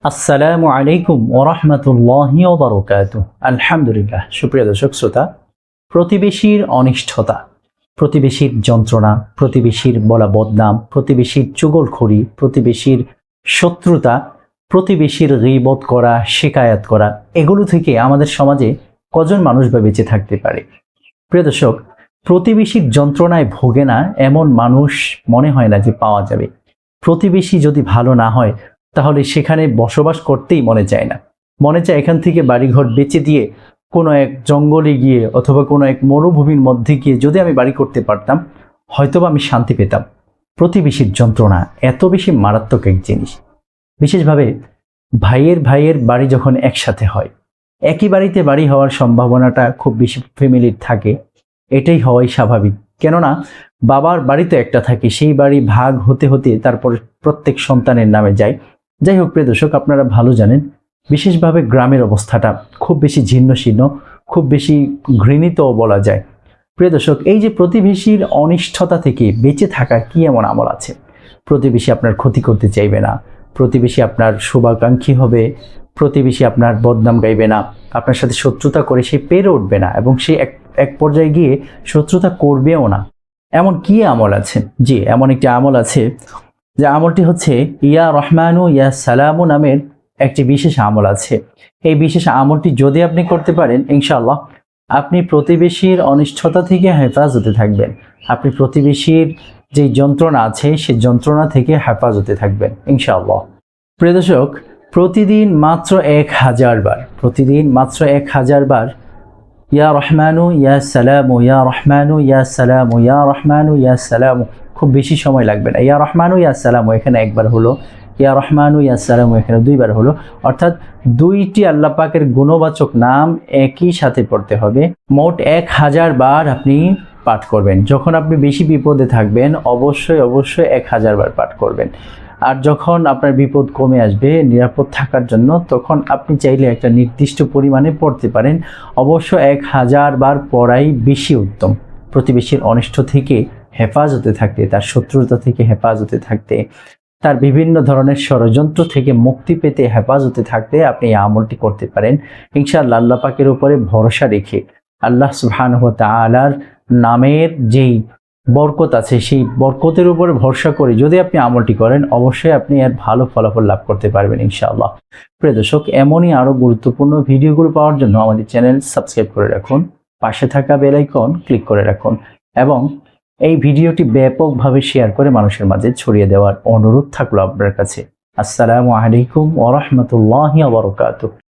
আসসালামু আলাইকুম ওরহমতুল্লাহি ওবারাকাতুহু। আলহামদুলিল্লাহ। সুপ্রিয় দর্শক শ্রোতা, প্রতিবেশীর অনিষ্টতা, প্রতিবেশীর যন্ত্রণা, প্রতিবেশীর বলা বদনাম, প্রতিবেশীর চুগলখড়ি, প্রতিবেশীর শত্রুতা, প্রতিবেশীর গীবত করা, শিকায়াত করা, এগুলো থেকে আমাদের সমাজে কজন মানুষ বা বেঁচে থাকতে পারে? প্রিয় দর্শক, প্রতিবেশীর যন্ত্রণায় ভোগে না এমন মানুষ মনে হয় না যে পাওয়া যাবে। প্রতিবেশী যদি ভালো না হয় তাহলে সেখানে বসবাস করতেই মনে চায় না। মনে চায় এখান থেকে বাড়িঘর বেচে দিয়ে কোনো এক জঙ্গলে গিয়ে অথবা কোনো এক মরুভূমির মধ্যে গিয়ে যদি আমি বাড়ি করতে পারতাম, হয়তোবা আমি শান্তি পেতাম। প্রতিবেশীর যন্ত্রণা এত বেশি মারাত্মক এক জিনিস। বিশেষভাবে ভাইয়ের বাড়ি যখন একসাথে হয়, একই বাড়িতে বাড়ি হওয়ার সম্ভাবনাটা খুব বেশি ফ্যামিলির থাকে। এটাই হওয়াই স্বাভাবিক, কেননা বাবার বাড়িতে একটা থাকে, সেই বাড়ি ভাগ হতে হতে তারপর প্রত্যেক সন্তানের নামে যায়। যাই হোক প্রিয় দর্শক, আপনারা ভালো জানেন বিশেষভাবে গ্রামের অবস্থাটা খুব বেশি ছিন্নশীর্ণ, খুব বেশি ঘৃণিতও বলা যায়। প্রিয় দর্শক, এই যে প্রতিবেশীর অনিষ্টতা থেকে বেঁচে থাকার কি এমন আমল আছে? প্রতিবেশী আপনার ক্ষতি করতে চাইবে না, প্রতিবেশী আপনার শুভাকাঙ্ক্ষী হবে, প্রতিবেশী আপনার বদনাম গাইবে না, আপনার সাথে শত্রুতা করে সে পেরে উঠবে না এবং সে এক পর্যায়ে গিয়ে শত্রুতা করবেও না। এমন কি আমল আছে? জি, এমন একটি আমল আছে, যে আমলটি হচ্ছে ইয়া রহমানু ইয়া সালামু নামের একটি বিশেষ আমল আছে। এই বিশেষ আমলটি যদি আপনি করতে পারেন, ইনশাআল্লাহ আপনি প্রতিবেশীর অনিষ্টতা থেকে হেফাজতে থাকবেন। আপনি প্রতিবেশীর যে যন্ত্রণা আছে সেই যন্ত্রণা থেকে হেফাজতে থাকবেন ইনশাআল্লাহ। প্রিয় দর্শক, প্রতিদিন মাত্র 1000 বার, প্রতিদিন মাত্র 1000 বার ইয়া রহমানু ইয়া সালামু, ইয়া রহমানু ইয়া সালামু, ইয়া রহমানু ইয়া সালামু। খুব বেশি সময় লাগবে না। ইয়া রহমানু ইয়া সালামু এখানে একবার হলো, ইয়া রহমানু ইয়া সালামু এখানে দুইবার হলো, অর্থাৎ দুইটি আল্লাহ পাকের গুণবাচক নাম একই সাথে পড়তে হবে। মোট 1000 বার আপনি পাঠ করবেন। যখন আপনি বেশি বিপদে থাকবেন অবশ্যই 1000 বার পাঠ করবেন। আর যখন আপনার বিপদ কমে আসবে নিরাপদ থাকার জন্য, তখন আপনি চাইলে একটা নির্দিষ্ট পরিমাণে পড়তে পারেন। অবশ্য 1000 বার পড়াই বেশি উত্তম। প্রতিবেশীর অনিষ্ট থেকে হেফাজতে থাকতে, তার শত্রুতা থেকে হেফাজতে থাকতে, তার বিভিন্ন ধরনের ষড়যন্ত্র থেকে মুক্তি পেতে হেফাজতে থাকতে আপনি এই আমলটি করতে পারেন ইনশাআল্লাহ। আল্লাহ পাকের উপরে ভরসা রেখে, আল্লাহ সুবহানাহু ওয়া তাআলার নামের যেই বরকত আছে সেই বরকতের উপরে ভরসা করে যদি আপনি আমলটি করেন, অবশ্যই আপনি এর ভালো ফলাফল লাভ করতে পারবেন ইনশাআল্লাহ। প্রিয় দর্শক, এমনই আরও গুরুত্বপূর্ণ ভিডিওগুলো পাওয়ার জন্য আমাদের চ্যানেল সাবস্ক্রাইব করে রাখুন, পাশে থাকা বেল আইকন ক্লিক করে রাখুন এবং এই ভিডিওটি ব্যাপকভাবে শেয়ার করে মানুষের মাঝে ছড়িয়ে দেওয়ার অনুরোধ থাকলো আপনার কাছে। আসসালামু আলাইকুম ওয়া রাহমাতুল্লাহি ওয়া বারাকাতুহু।